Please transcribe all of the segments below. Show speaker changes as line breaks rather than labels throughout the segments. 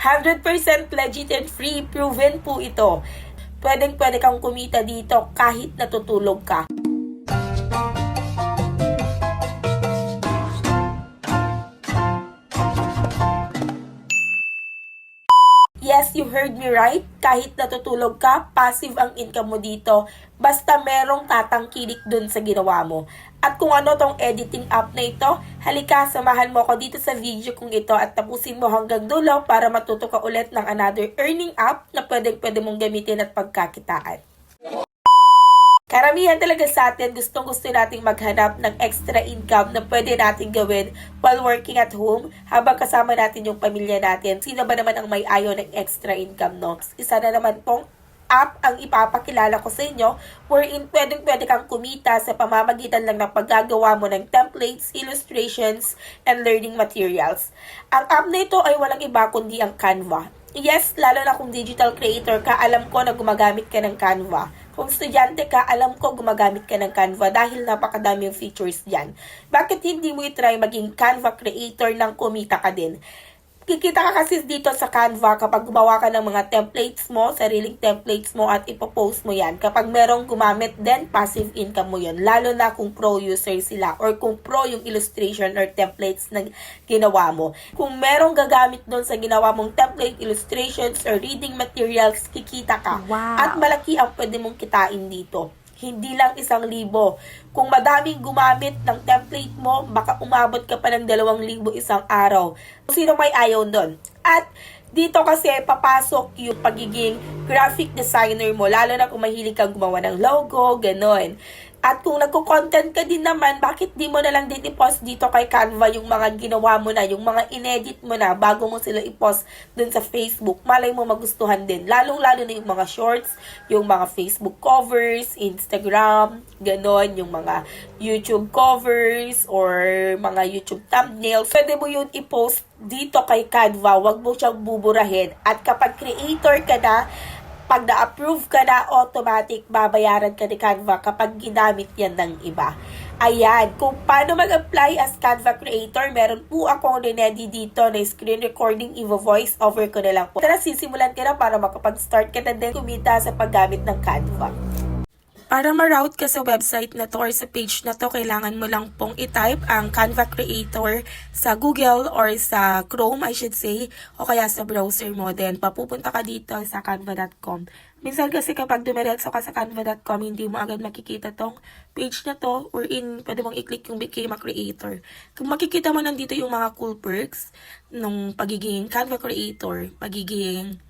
100% legit and free, proven po ito. Pwede kang kumita dito kahit natutulog ka. Yes, you heard me right. Kahit natutulog ka, passive ang income mo dito. Basta merong tatangkilik dun sa ginawa mo. At kung ano tong editing app na ito, halika, samahan mo ako dito sa video kong ito at tapusin mo hanggang dulo para matuto ka ulit ng another earning app na pwede mong gamitin at pagkakitaan. Karamihan talaga sa atin, gustong-gusto nating maghanap ng extra income na pwede nating gawin while working at home habang kasama natin yung pamilya natin. Sino ba naman ang may ayaw ng extra income, no? Isa na naman pong app ang ipapakilala ko sa inyo wherein pwede kang kumita sa pamamagitan lang ng paggagawa mo ng templates, illustrations, and learning materials. Ang app na ito ay walang iba kundi ang Canva. Yes, lalo na kung digital creator ka, alam ko na gumagamit ka ng Canva. Kung estudyante ka, alam ko gumagamit ka ng Canva dahil napakadami yung features dyan. Bakit hindi mo i-try maging Canva creator nang kumita ka din? Kikita ka kasi dito sa Canva kapag gumawa ka ng mga templates mo, sariling templates mo at ipopost mo yan. Kapag merong gumamit din, passive income mo yun. Lalo na kung pro user sila or kung pro yung illustration or templates na ginawa mo. Kung merong gagamit doon sa ginawa mong template, illustrations, or reading materials, kikita ka.
Wow.
At malaki ang pwede mong kitain dito. Hindi lang 1,000. Kung madaming gumamit ng template mo, baka umabot ka pa ng 2,000 isang araw. Sino may ayaw doon? At dito kasi papasok yung pagiging graphic designer mo, lalo na kung mahilig kang gumawa ng logo, ganon. At kung nagko-content ka din naman, bakit di mo na lang din i-post dito kay Canva yung mga ginawa mo na, yung mga inedit mo na bago mo sila i-post dun sa Facebook. Malay mo magustuhan din. Lalong-lalo na yung mga shorts, yung mga Facebook covers, Instagram, ganon, yung mga YouTube covers or mga YouTube thumbnails. Pwede mo yun i-post dito kay Canva. Huwag mo siyang buburahin. At kapag creator ka na, pag na-approve ka na, automatic babayaran ka ni Canva kapag ginamit yan ng iba. Ayan, kung paano mag-apply as Canva creator, meron po akong ready dito na screen recording, voice over ko na lang po. Tara, sisimulan ka na para makapag-start ka na din kumita sa paggamit ng Canva. Para ma-route ka sa website na to or sa page na to, kailangan mo lang pong i-type ang Canva Creator sa Google or sa Chrome, I should say, o kaya sa browser mo. Then, papupunta ka dito sa canva.com. Minsan kasi kapag dumiretso ka sa canva.com, hindi mo agad makikita tong page na to or pwede mong i-click yung Become a Creator. Kung makikita mo nandito yung mga cool perks nung pagiging Canva Creator, pagiging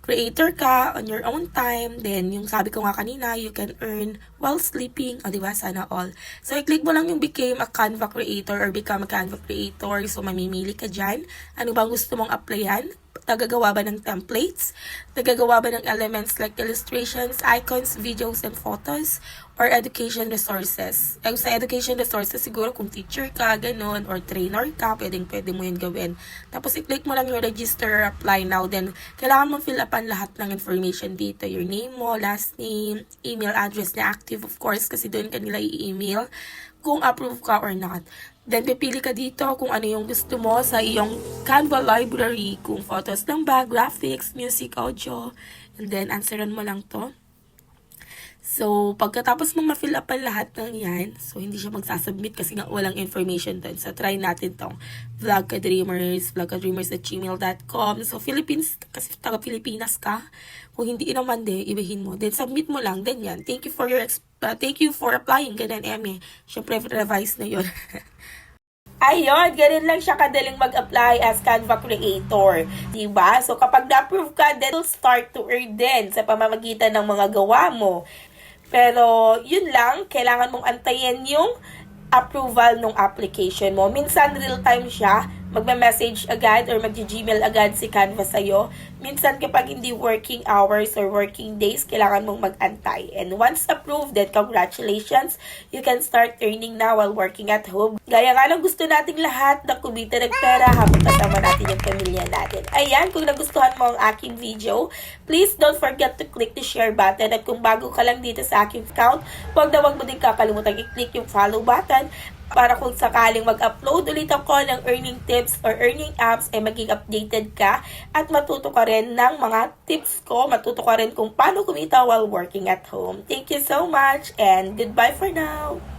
creator ka on your own time, then yung sabi ko nga kanina, you can earn while sleeping, o diba, sana all. So, i-click mo lang yung Become a Canva Creator or Become a Canva Creator. So, mamimili ka dyan. Ano bang gusto mong applyan? Nagagawa ba ng templates? Nagagawa ba ng elements like illustrations, icons, videos, and photos? Or education resources? Sa education resources, siguro kung teacher ka, ganun, or trainer ka, pwede mo yun gawin. Tapos, i-click mo lang yung register, apply now. Then, kailangan mo fill upan lahat ng information dito. Your name mo, last name, email address na active, of course, kasi doon kanila i-email kung approve ka or not. Then, pipili ka dito kung ano yung gusto mo sa iyong Canva library. Kung photos lang ba, graphics, music, audio. And then, answeran mo lang to. So, pagkatapos mo ma-fill up ang lahat ng yan, so hindi siya magsasubmit kasi nga walang information doon. So, try natin tong vlogkadreamers@gmail.com. So, Philippines, kasi taga-Pilipinas ka. Kung hindi naman ibahin mo. Then, submit mo lang. Then yan. Thank you for applying. Ganun, Eme. Siyempre, revise na yun. Ayun, ganun lang siya kadaling mag-apply as Canva Creator. Diba? So, kapag na-approve ka, then you'll start to earn din sa pamamagitan ng mga gawa mo. Pero, yun lang, kailangan mong antayin yung approval ng application mo. Minsan, real-time siya. Magme-message agad or mag-gmail agad si Canva sa'yo. Minsan kapag hindi working hours or working days, kailangan mong mag-antay. And once approved, then congratulations, you can start earning now while working at home. Gaya nga ng gusto nating lahat na kumita ng pera habang kasama natin yung pamilya natin. Ayan, kung nagustuhan mo ang aking video, please don't forget to click the share button. At kung bago ka lang dito sa aking account, huwag mo din kakalimutan i-click yung follow button para kung sakaling mag-upload ulit ako ng earning tips or earning apps ay maging updated ka at matuto ka rin ng mga tips ko, matuto ka rin kung paano kumita while working at home. Thank you so much and goodbye for now!